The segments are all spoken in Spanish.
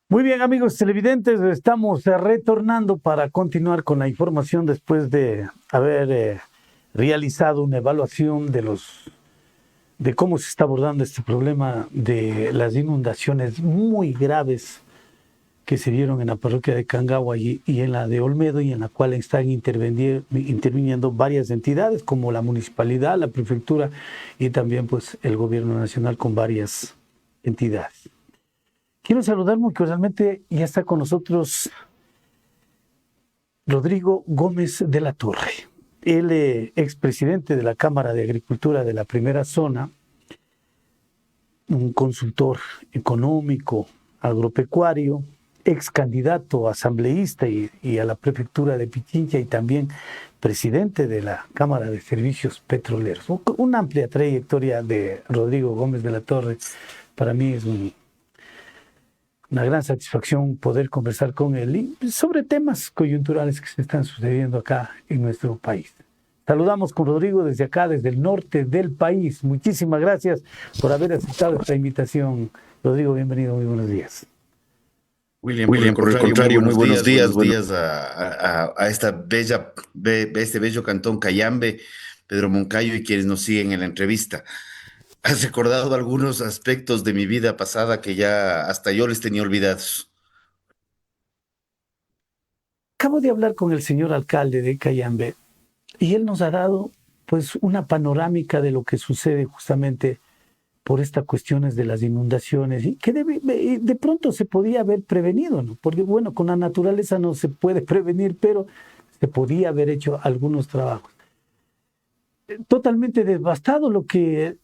Muy bien, amigos televidentes, estamos retornando para continuar con la información después de haber realizado una evaluación de cómo se está abordando este problema de las inundaciones muy graves que se dieron en la parroquia de Cangagua y en la de Olmedo, y en la cual están interviniendo varias entidades como la municipalidad, la prefectura y también pues el gobierno nacional con varias entidades. Quiero saludar muy cordialmente, ya está con nosotros Rodrigo Gómez de la Torre. Él es expresidente de la Cámara de Agricultura de la Primera Zona, un consultor económico, agropecuario, ex candidato asambleísta y a la prefectura de Pichincha, y también presidente de la Cámara de Servicios Petroleros. Una amplia trayectoria de Rodrigo Gómez de la Torre. Para mí es una gran satisfacción poder conversar con él sobre temas coyunturales que se están sucediendo acá en nuestro país. Saludamos con Rodrigo desde acá, desde el norte del país. Muchísimas gracias por haber aceptado esta invitación. Rodrigo, bienvenido, muy buenos días. William, por el contrario, muy buenos días, a esta este bello cantón Cayambe, Pedro Moncayo y quienes nos siguen en la entrevista. Has recordado algunos aspectos de mi vida pasada que ya hasta yo les tenía olvidados. Acabo de hablar con el señor alcalde de Cayambe y él nos ha dado pues una panorámica de lo que sucede justamente por estas cuestiones de las inundaciones, y que de pronto se podía haber prevenido, ¿no? Porque bueno, con la naturaleza no se puede prevenir, pero se podía haber hecho algunos trabajos. Totalmente devastado lo que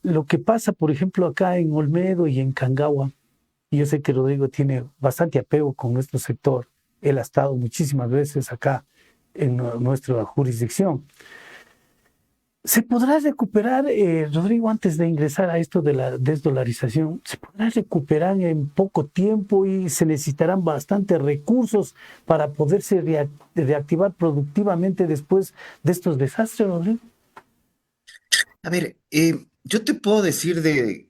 pasa, por ejemplo, acá en Olmedo y en Cangagua. Y yo sé que Rodrigo tiene bastante apego con nuestro sector. Él ha estado muchísimas veces acá en nuestra jurisdicción. ¿Se podrá recuperar, Rodrigo, antes de ingresar a esto de la desdolarización, se podrá recuperar en poco tiempo y se necesitarán bastantes recursos para poderse reactivar productivamente después de estos desastres, Rodrigo? A ver, yo te puedo decir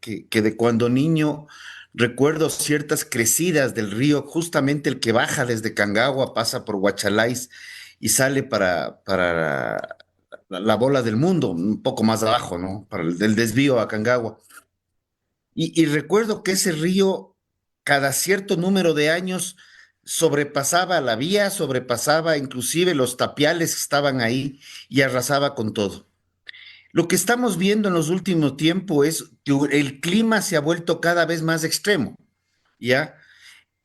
que de cuando niño recuerdo ciertas crecidas del río, justamente el que baja desde Cangagua, pasa por Huachalais y sale para la bola del mundo, un poco más abajo, ¿no? Para el desvío a Cangagua. Y recuerdo que ese río, cada cierto número de años, sobrepasaba la vía, sobrepasaba inclusive los tapiales que estaban ahí y arrasaba con todo. Lo que estamos viendo en los últimos tiempos es que el clima se ha vuelto cada vez más extremo, ¿ya?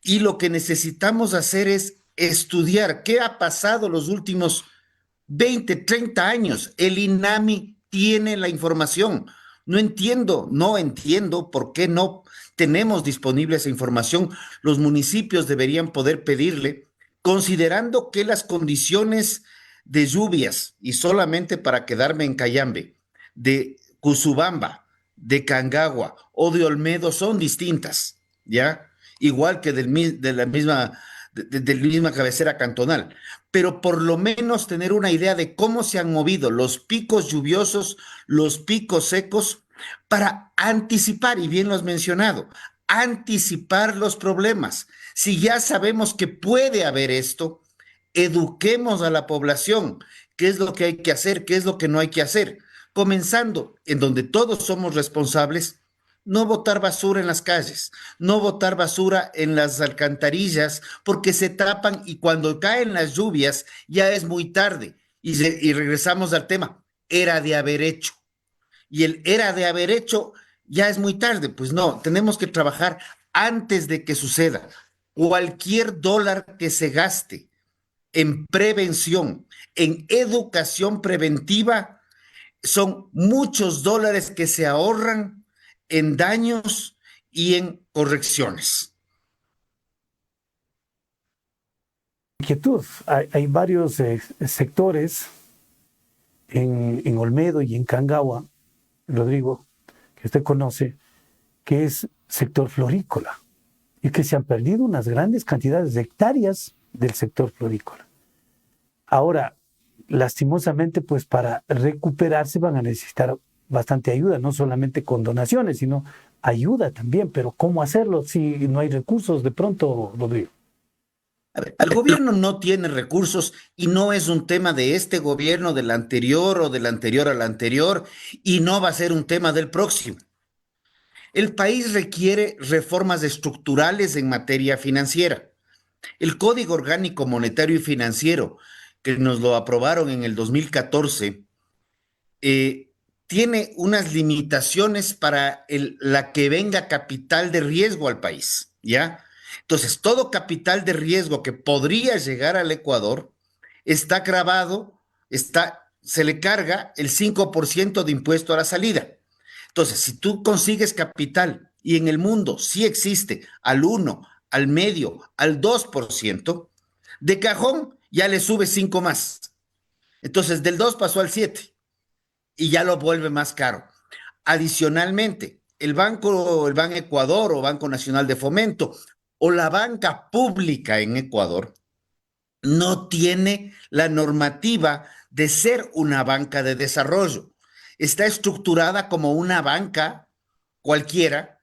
Y lo que necesitamos hacer es estudiar qué ha pasado los últimos 20, 30 años. El INAMI tiene la información. No entiendo por qué no tenemos disponible esa información. Los municipios deberían poder pedirle, considerando que las condiciones de lluvias, y solamente para quedarme en Cayambe, de Cusubamba, de Cangagua o de Olmedo son distintas, ¿ya? Igual que de la misma cabecera cantonal, pero por lo menos tener una idea de cómo se han movido los picos lluviosos, los picos secos, para anticipar, y bien lo has mencionado, anticipar los problemas. Si ya sabemos que puede haber esto, eduquemos a la población qué es lo que hay que hacer, qué es lo que no hay que hacer, comenzando en donde todos somos responsables. No botar basura en las calles, no botar basura en las alcantarillas, porque se tapan y cuando caen las lluvias ya es muy tarde. Y regresamos al tema, era de haber hecho. Y el era de haber hecho ya es muy tarde. Pues no, tenemos que trabajar antes de que suceda. Cualquier dólar que se gaste en prevención, en educación preventiva, son muchos dólares que se ahorran en daños y en correcciones. Inquietud. Hay varios sectores en Olmedo y en Cangagua, Rodrigo, que usted conoce, que es sector florícola, y que se han perdido unas grandes cantidades de hectáreas del sector florícola. Ahora, lastimosamente, pues para recuperarse van a necesitar bastante ayuda, no solamente con donaciones, sino ayuda también, pero ¿cómo hacerlo si no hay recursos de pronto, Rodrigo? A ver, el gobierno no tiene recursos y no es un tema de este gobierno, del anterior o del anterior al anterior, y no va a ser un tema del próximo. El país requiere reformas estructurales en materia financiera. El Código Orgánico Monetario y Financiero, que nos lo aprobaron en el 2014, eh, tiene unas limitaciones para la que venga capital de riesgo al país, ¿ya? Entonces, todo capital de riesgo que podría llegar al Ecuador está grabado, se le carga el 5% de impuesto a la salida. Entonces, si tú consigues capital y en el mundo sí existe al 1, al medio, al 2%, de cajón ya le sube 5 más. Entonces, del 2 pasó al 7 y ya lo vuelve más caro. Adicionalmente, el Banco Ecuador o Banco Nacional de Fomento o la banca pública en Ecuador no tiene la normativa de ser una banca de desarrollo. Está estructurada como una banca cualquiera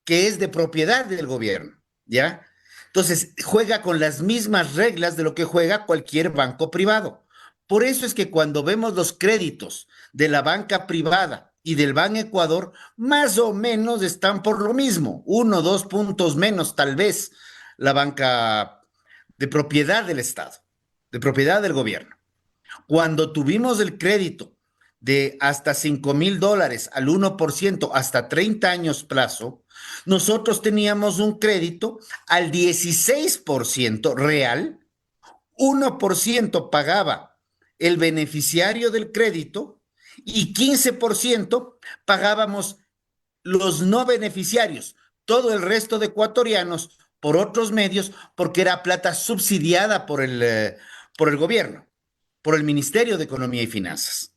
que es de propiedad del gobierno, ¿ya? Entonces, juega con las mismas reglas de lo que juega cualquier banco privado. Por eso es que cuando vemos los créditos de la banca privada y del Ban Ecuador, más o menos están por lo mismo, 1 o 2 puntos menos tal vez la banca de propiedad del Estado, de propiedad del gobierno. Cuando tuvimos el crédito de hasta $5,000 al 1% hasta 30 años plazo, nosotros teníamos un crédito al 16% real, 1% pagaba el beneficiario del crédito y 15% pagábamos los no beneficiarios, todo el resto de ecuatorianos por otros medios, porque era plata subsidiada por el gobierno, por el Ministerio de Economía y Finanzas.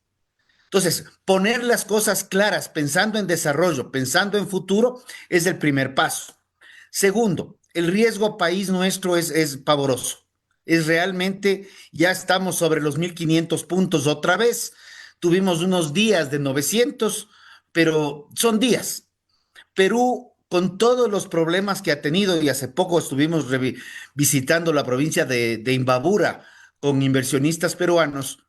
Entonces, poner las cosas claras, pensando en desarrollo, pensando en futuro, es el primer paso. Segundo, el riesgo país nuestro es pavoroso. Es realmente, ya estamos sobre los 1,500 puntos otra vez. Tuvimos unos días de 900, pero son días. Perú, con todos los problemas que ha tenido, y hace poco estuvimos visitando la provincia de Imbabura con inversionistas peruanos,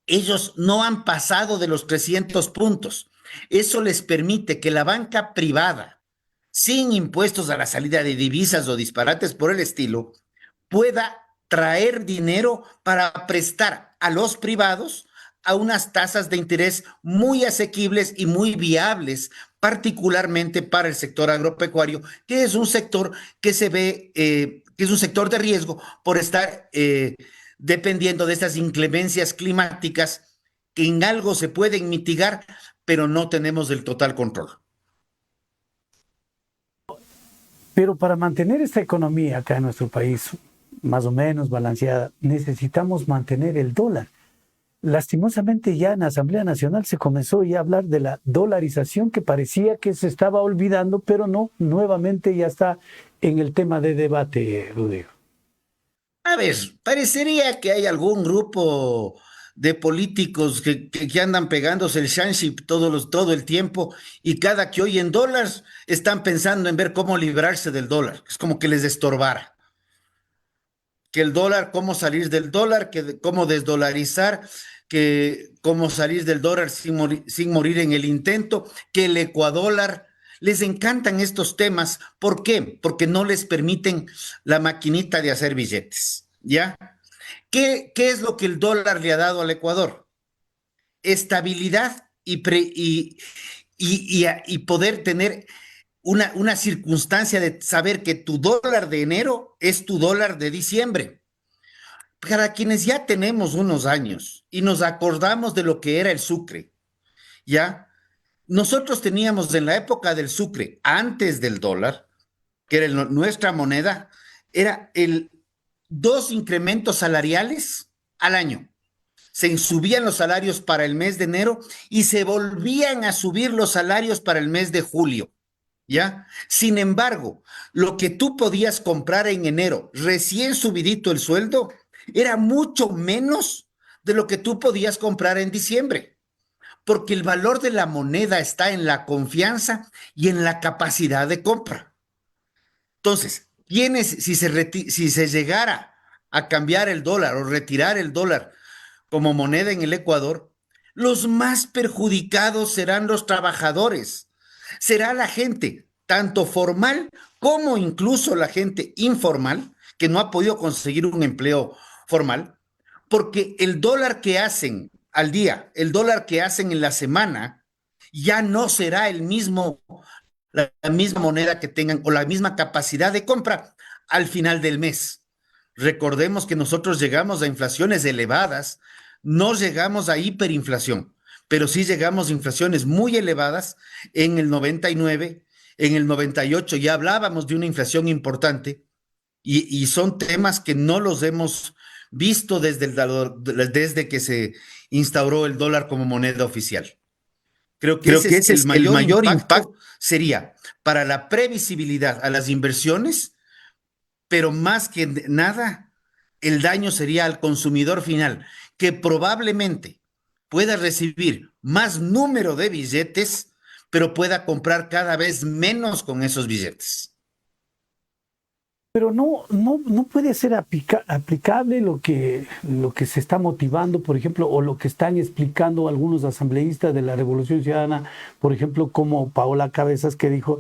ellos no han pasado de los 300 puntos. Eso les permite que la banca privada, sin impuestos a la salida de divisas o disparates por el estilo, pueda traer dinero para prestar a los privados a unas tasas de interés muy asequibles y muy viables, particularmente para el sector agropecuario, que es un sector que se ve, que es un sector de riesgo por estar dependiendo de estas inclemencias climáticas que en algo se pueden mitigar, pero no tenemos el total control. Pero para mantener esta economía acá en nuestro país más o menos balanceada, necesitamos mantener el dólar. Lastimosamente ya en la Asamblea Nacional se comenzó ya a hablar de la dolarización que parecía que se estaba olvidando, pero no, nuevamente ya está en el tema de debate, Rodrigo. A ver, parecería que hay algún grupo de políticos que andan pegándose el shanship todo el tiempo y cada que oyen dólares están pensando en ver cómo librarse del dólar. Es como que les estorbara. Que el dólar, cómo salir del dólar, cómo desdolarizar, que cómo salir del dólar sin morir en el intento, que el ecuadólar. Les encantan estos temas. ¿Por qué? Porque no les permiten la maquinita de hacer billetes. ¿Ya? ¿Qué es lo que el dólar le ha dado al Ecuador? Estabilidad y poder tener una circunstancia de saber que tu dólar de enero es tu dólar de diciembre. Para quienes ya tenemos unos años y nos acordamos de lo que era el sucre, ¿ya? Nosotros teníamos en la época del sucre, antes del dólar, que era nuestra moneda, era 2 incrementos salariales al año. Se subían los salarios para el mes de enero y se volvían a subir los salarios para el mes de julio. ¿Ya? Sin embargo, lo que tú podías comprar en enero, recién subidito el sueldo, era mucho menos de lo que tú podías comprar en diciembre. porque el valor de la moneda está en la confianza y en la capacidad de compra. Entonces, si se llegara a cambiar el dólar o retirar el dólar como moneda en el Ecuador, los más perjudicados serán los trabajadores, será la gente, tanto formal como incluso la gente informal, que no ha podido conseguir un empleo formal, porque el dólar que hacen al día, el dólar que hacen en la semana, ya no será la misma moneda que tengan o la misma capacidad de compra al final del mes. Recordemos que nosotros llegamos a inflaciones elevadas, no llegamos a hiperinflación, pero sí llegamos a inflaciones muy elevadas en el 99, en el 98 ya hablábamos de una inflación importante y son temas que no los hemos visto desde que se instauró el dólar como moneda oficial. Creo que ese es el mayor impacto sería para la previsibilidad a las inversiones, pero más que nada, el daño sería al consumidor final, que probablemente pueda recibir más número de billetes, pero pueda comprar cada vez menos con esos billetes. Pero no puede ser aplicable lo que se está motivando, por ejemplo, o lo que están explicando algunos asambleístas de la Revolución Ciudadana, por ejemplo, como Paola Cabezas, que dijo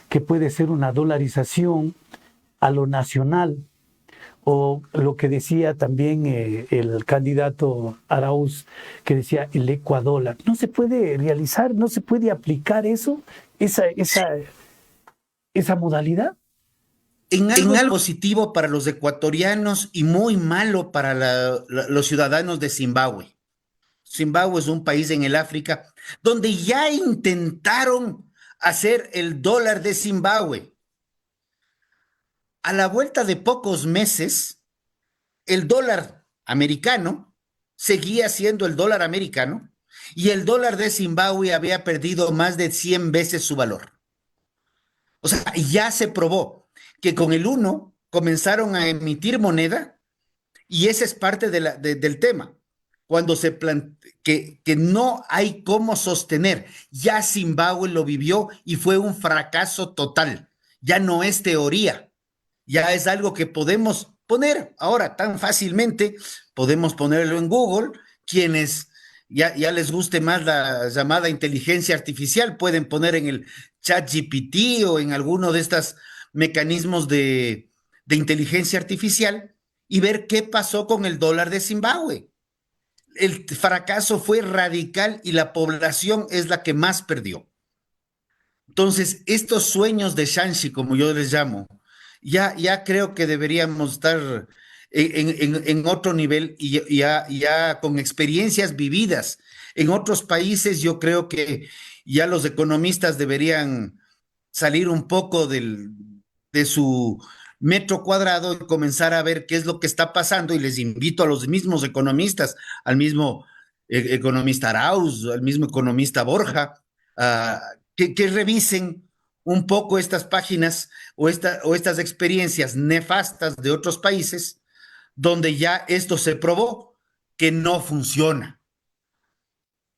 que puede ser una dolarización a lo nacional, o lo que decía también el candidato Arauz, que decía el ecuadólar. ¿No se puede realizar, no se puede aplicar esa modalidad? En algo positivo para los ecuatorianos y muy malo para los ciudadanos de Zimbabue. Zimbabue es un país en el África donde ya intentaron hacer el dólar de Zimbabue. A la vuelta de pocos meses, el dólar americano seguía siendo el dólar americano y el dólar de Zimbabue había perdido más de 100 veces su valor. O sea, ya se probó que con el uno comenzaron a emitir moneda y ese es parte del tema. Cuando que no hay cómo sostener, ya Zimbabue lo vivió y fue un fracaso total. Ya no es teoría, ya es algo que podemos poner ahora tan fácilmente, podemos ponerlo en Google, quienes ya les guste más la llamada inteligencia artificial, pueden poner en el chat GPT o en alguno de estos mecanismos de inteligencia artificial y ver qué pasó con el dólar de Zimbabue. El fracaso fue radical y la población es la que más perdió. Entonces, estos sueños de Shanxi, como yo les llamo, ya creo que deberíamos estar en otro nivel y ya con experiencias vividas. En otros países yo creo que ya los economistas deberían salir un poco de su metro cuadrado y comenzar a ver qué es lo que está pasando y les invito a los mismos economistas, al mismo economista Arauz, al mismo economista Borja, que revisen un poco estas páginas o estas experiencias nefastas de otros países donde ya esto se probó que no funciona.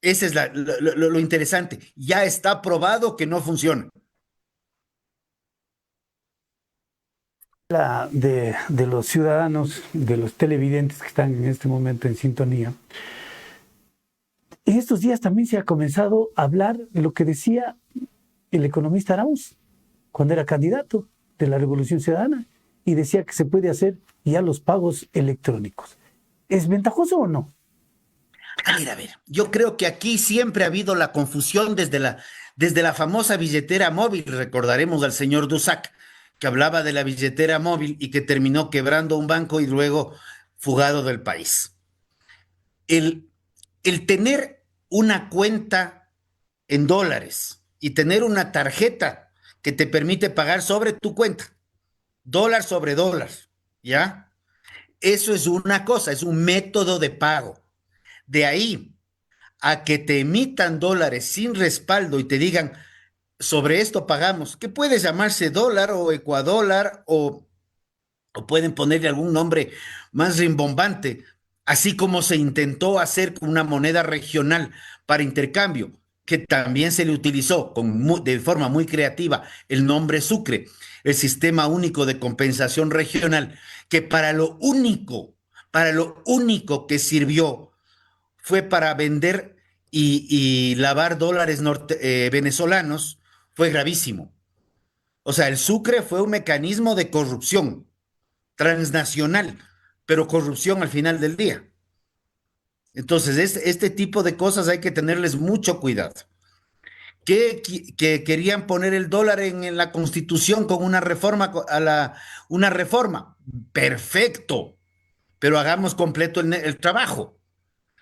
Ese es lo interesante. Ya está probado que no funciona. De los ciudadanos, de los televidentes que están en este momento en sintonía, en estos días también se ha comenzado a hablar de lo que decía el economista Arauz cuando era candidato de la Revolución Ciudadana y decía que se puede hacer ya los pagos electrónicos. ¿Es ventajoso o no? A ver, yo creo que aquí siempre ha habido la confusión desde la famosa billetera móvil. Recordaremos al señor Dusac, que hablaba de la billetera móvil y que terminó quebrando un banco y luego fugado del país. El tener una cuenta en dólares y tener una tarjeta que te permite pagar sobre tu cuenta, dólar sobre dólar, ¿ya? Eso es una cosa, es un método de pago. De ahí a que te emitan dólares sin respaldo y te digan, sobre esto pagamos, que puede llamarse dólar o ecuadólar o pueden ponerle algún nombre más rimbombante, así como se intentó hacer con una moneda regional para intercambio, que también se le utilizó de forma muy creativa el nombre Sucre, el Sistema Único de Compensación Regional, que para lo único que sirvió fue para vender y lavar dólares venezolanos, fue gravísimo. O sea, el Sucre fue un mecanismo de corrupción transnacional, pero corrupción al final del día. Entonces, este tipo de cosas hay que tenerles mucho cuidado. Que querían poner el dólar en la Constitución con una reforma, una reforma. Perfecto, pero hagamos completo el trabajo.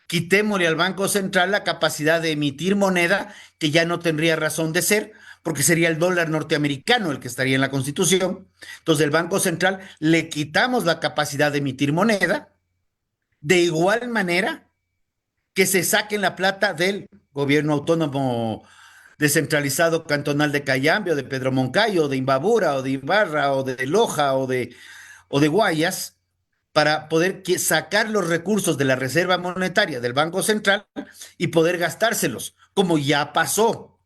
Quitémosle al Banco Central la capacidad de emitir moneda, que ya no tendría razón de ser, porque sería el dólar norteamericano el que estaría en la Constitución. Entonces, el Banco Central le quitamos la capacidad de emitir moneda, de igual manera que se saquen la plata del gobierno autónomo descentralizado cantonal de Cayambe, o de Pedro Moncayo, o de Imbabura, o de Ibarra, o de Loja, o de Guayas, para poder sacar los recursos de la Reserva Monetaria del Banco Central y poder gastárselos, como ya pasó.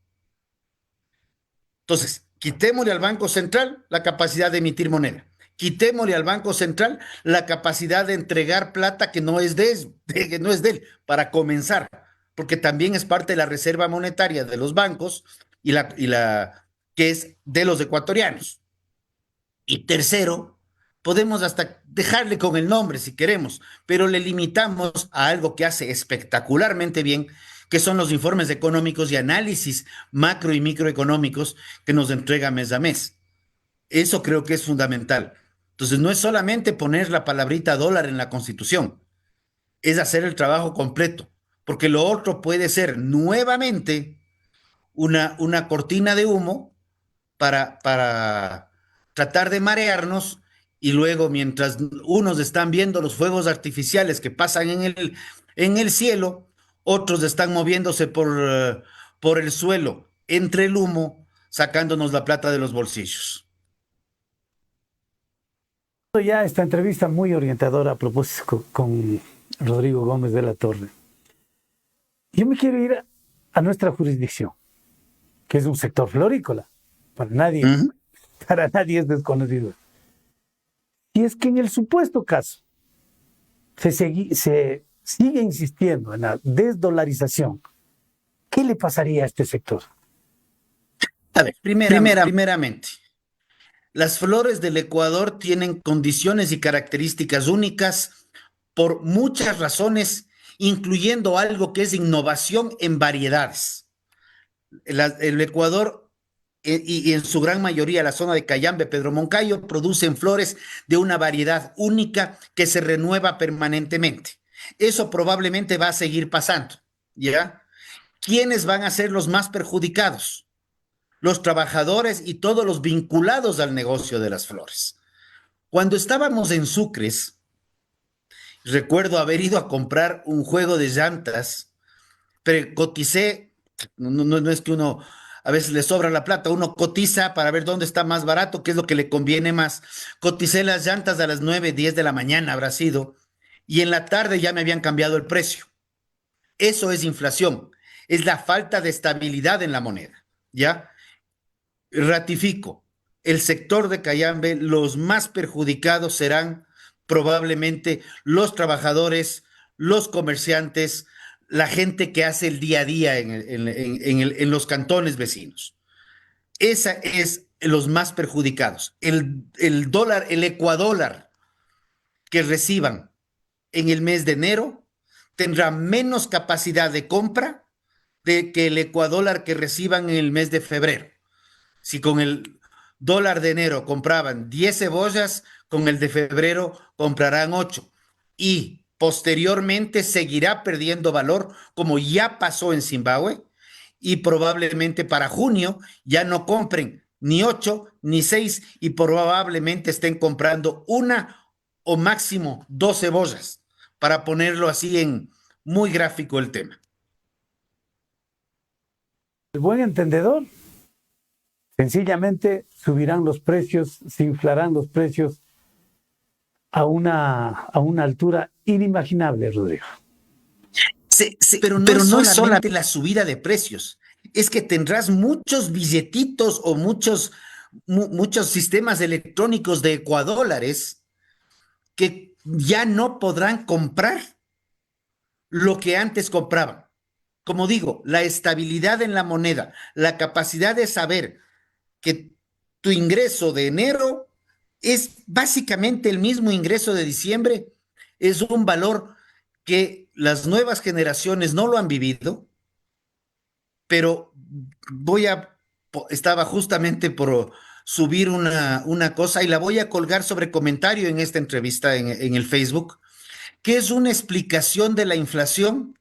Entonces, quitémosle al Banco Central la capacidad de emitir moneda. Quitémosle al Banco Central la capacidad de entregar plata que no es que no es de él, para comenzar, porque también es parte de la reserva monetaria de los bancos que es de los ecuatorianos. Y tercero, podemos hasta dejarle con el nombre si queremos, pero le limitamos a algo que hace espectacularmente bien, que son los informes económicos y análisis macro y microeconómicos que nos entrega mes a mes. Eso creo que es fundamental. Entonces, no es solamente poner la palabrita dólar en la Constitución, es hacer el trabajo completo, porque lo otro puede ser nuevamente una cortina de humo para tratar de marearnos, y luego, mientras unos están viendo los fuegos artificiales que pasan en el cielo, otros están moviéndose por el suelo, entre el humo, sacándonos la plata de los bolsillos. Ya esta entrevista muy orientadora a propósito con Rodrigo Gómez de la Torre. Yo me quiero ir a nuestra jurisdicción, que es un sector florícola. Para nadie, para nadie es desconocido. Y es que en el supuesto caso se sigue insistiendo en la desdolarización, ¿qué le pasaría a este sector? A ver, primeramente, las flores del Ecuador tienen condiciones y características únicas por muchas razones, incluyendo algo que es innovación en variedades. El Ecuador, y en su gran mayoría la zona de Cayambe, Pedro Moncayo, producen flores de una variedad única que se renueva permanentemente. Eso probablemente va a seguir pasando, ¿ya? ¿Quiénes van a ser los más perjudicados? Los trabajadores y todos los vinculados al negocio de las flores. Cuando estábamos en Sucres, recuerdo haber ido a comprar un juego de llantas, pero coticé, no es que uno a veces le sobra la plata, uno cotiza para ver dónde está más barato, qué es lo que le conviene más. Coticé las llantas a las 9, 10 de la mañana, habrá sido, y en la tarde ya me habían cambiado el precio. Eso es inflación, es la falta de estabilidad en la moneda, ¿ya? Ratifico, el sector de Cayambe, los más perjudicados serán probablemente los trabajadores, los comerciantes, la gente que hace el día a día en los cantones vecinos. Esa es los más perjudicados. El dólar, el ecuadólar que reciban en el mes de enero tendrá menos capacidad de compra que el ecuadólar que reciban en el mes de febrero. Si con el dólar de enero compraban 10 cebollas, con el de febrero comprarán 8. Y posteriormente seguirá perdiendo valor, como ya pasó en Zimbabue, y probablemente para junio ya no compren ni 8 ni 6 y probablemente estén comprando una o máximo 2 cebollas, para ponerlo así en muy gráfico el tema. El buen entendedor, sencillamente subirán los precios, se inflarán los precios a una altura inimaginable, Rodrigo. Pero no es solamente la subida de precios, es que tendrás muchos billetitos o muchos sistemas electrónicos de ecuadólares que ya no podrán comprar lo que antes compraban. Como digo, la estabilidad en la moneda, la capacidad de saber que tu ingreso de enero es básicamente el mismo ingreso de diciembre, es un valor que las nuevas generaciones no lo han vivido, pero estaba justamente por subir una cosa y la voy a colgar sobre comentario en esta entrevista en el Facebook, que es una explicación de la inflación,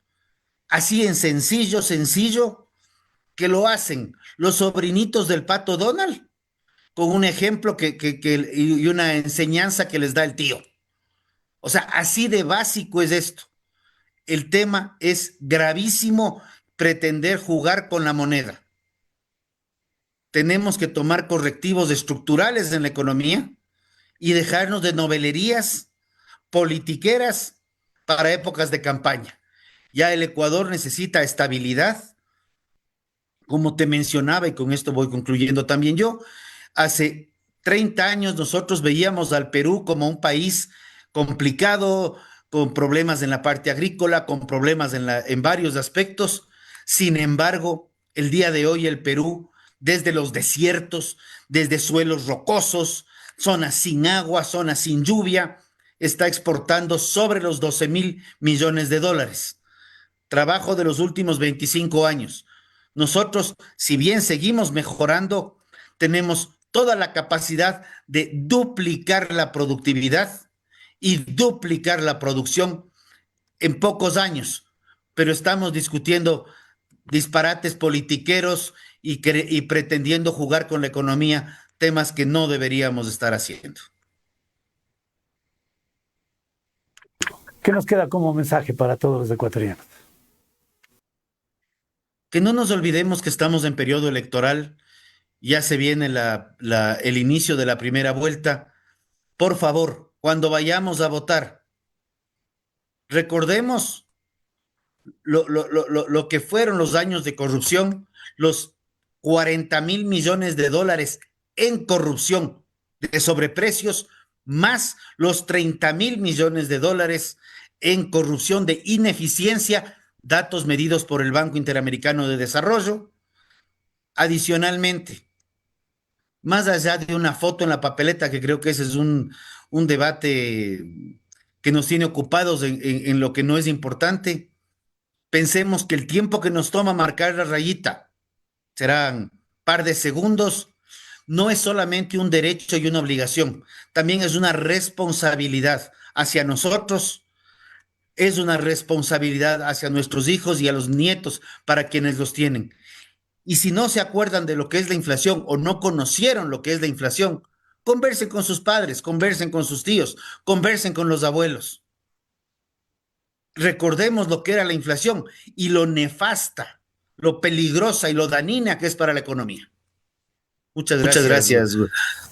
así en sencillo, que lo hacen los sobrinitos del Pato Donald, con un ejemplo y una enseñanza que les da el tío. O sea, así de básico es esto. El tema es gravísimo pretender jugar con la moneda. Tenemos que tomar correctivos estructurales en la economía y dejarnos de novelerías politiqueras para épocas de campaña. Ya el Ecuador necesita estabilidad, como te mencionaba, y con esto voy concluyendo también yo. Hace 30 años nosotros veíamos al Perú como un país complicado, con problemas en la parte agrícola, con problemas en varios aspectos. Sin embargo, el día de hoy el Perú, desde los desiertos, desde suelos rocosos, zonas sin agua, zonas sin lluvia, está exportando sobre los 12,000 millones de dólares. Trabajo de los últimos 25 años. Nosotros, si bien seguimos mejorando, tenemos toda la capacidad de duplicar la productividad y duplicar la producción en pocos años, pero estamos discutiendo disparates politiqueros y pretendiendo jugar con la economía, temas que no deberíamos estar haciendo. ¿Qué nos queda como mensaje para todos los ecuatorianos? Que no nos olvidemos que estamos en periodo electoral, ya se viene el inicio de la primera vuelta. Por favor, cuando vayamos a votar, recordemos lo que fueron los años de corrupción, los 40,000 millones de dólares en corrupción de sobreprecios, más los 30,000 millones de dólares en corrupción de ineficiencia, datos medidos por el Banco Interamericano de Desarrollo. Adicionalmente, más allá de una foto en la papeleta, que creo que ese es un debate que nos tiene ocupados en lo que no es importante, pensemos que el tiempo que nos toma marcar la rayita serán par de segundos. No es solamente un derecho y una obligación, también es una responsabilidad hacia nosotros, es una responsabilidad hacia nuestros hijos y a los nietos para quienes los tienen. Y si no se acuerdan de lo que es la inflación o no conocieron lo que es la inflación, conversen con sus padres, conversen con sus tíos, conversen con los abuelos. Recordemos lo que era la inflación y lo nefasta, lo peligrosa y lo dañina que es para la economía. Muchas gracias.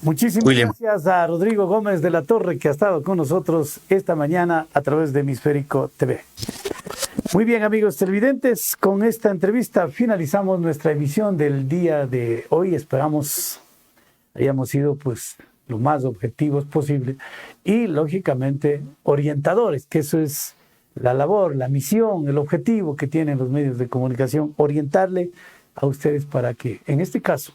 Muchísimas William. Gracias a Rodrigo Gómez de la Torre, que ha estado con nosotros esta mañana a través de Hemisférico TV. Muy bien, amigos televidentes, con esta entrevista finalizamos nuestra emisión del día de hoy. Esperamos hayamos sido pues lo más objetivos posible y lógicamente orientadores, que eso es la labor, la misión, el objetivo que tienen los medios de comunicación, orientarle a ustedes para que en este caso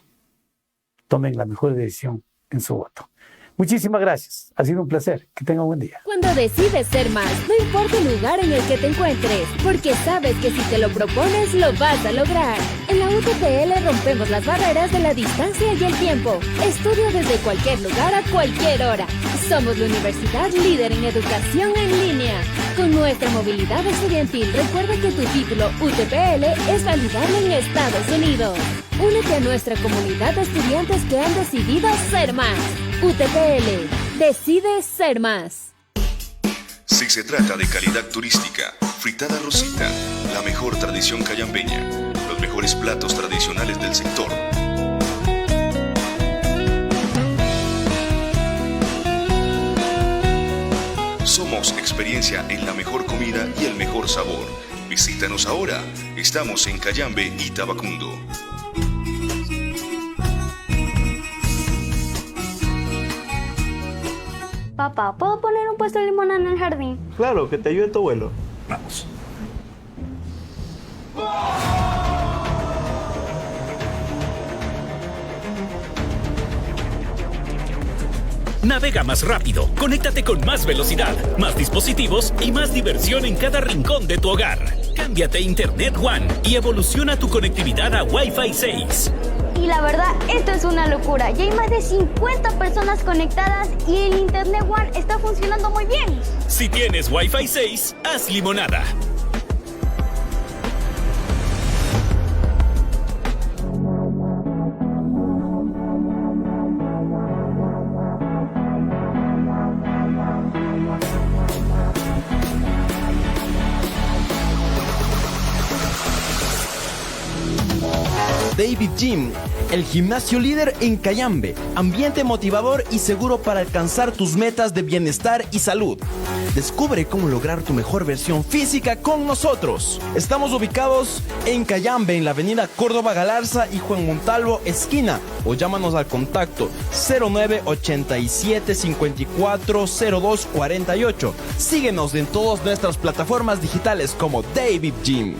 tomen la mejor decisión en su voto. Muchísimas gracias. Ha sido un placer. Que tengan un buen día. Cuando decides ser más, no importa el lugar en el que te encuentres, porque sabes que si te lo propones, lo vas a lograr. En la UTPL rompemos las barreras de la distancia y el tiempo. Estudio desde cualquier lugar a cualquier hora. Somos la universidad líder en educación en línea. Con nuestra movilidad estudiantil, recuerda que tu título UTPL es validable en Estados Unidos. Únete a nuestra comunidad de estudiantes que han decidido ser más. UTPL, decide ser más. Si se trata de calidad turística, Fritada Rosita, la mejor tradición cayambeña, los mejores platos tradicionales del sector. Somos Somos experiencia en la mejor comida y el mejor sabor. Visítanos ahora. Estamos en Cayambe y Tabacundo. Papá, ¿puedo poner un puesto de limonada en el jardín? Claro, que te ayude tu abuelo. Vamos. Navega más rápido, conéctate con más velocidad, más dispositivos y más diversión en cada rincón de tu hogar. Cámbiate a Internet One y evoluciona tu conectividad a Wi-Fi 6. Y la verdad, esto es una locura. Ya hay más de 50 personas conectadas y el Internet One está funcionando muy bien. Si tienes Wi-Fi 6, haz limonada. David Gym, el gimnasio líder en Cayambe, ambiente motivador y seguro para alcanzar tus metas de bienestar y salud. Descubre cómo lograr tu mejor versión física con nosotros. Estamos ubicados en Cayambe, en la avenida Córdoba Galarza y Juan Montalvo, esquina, o llámanos al contacto 0987 540248. Síguenos en todas nuestras plataformas digitales como David Gym.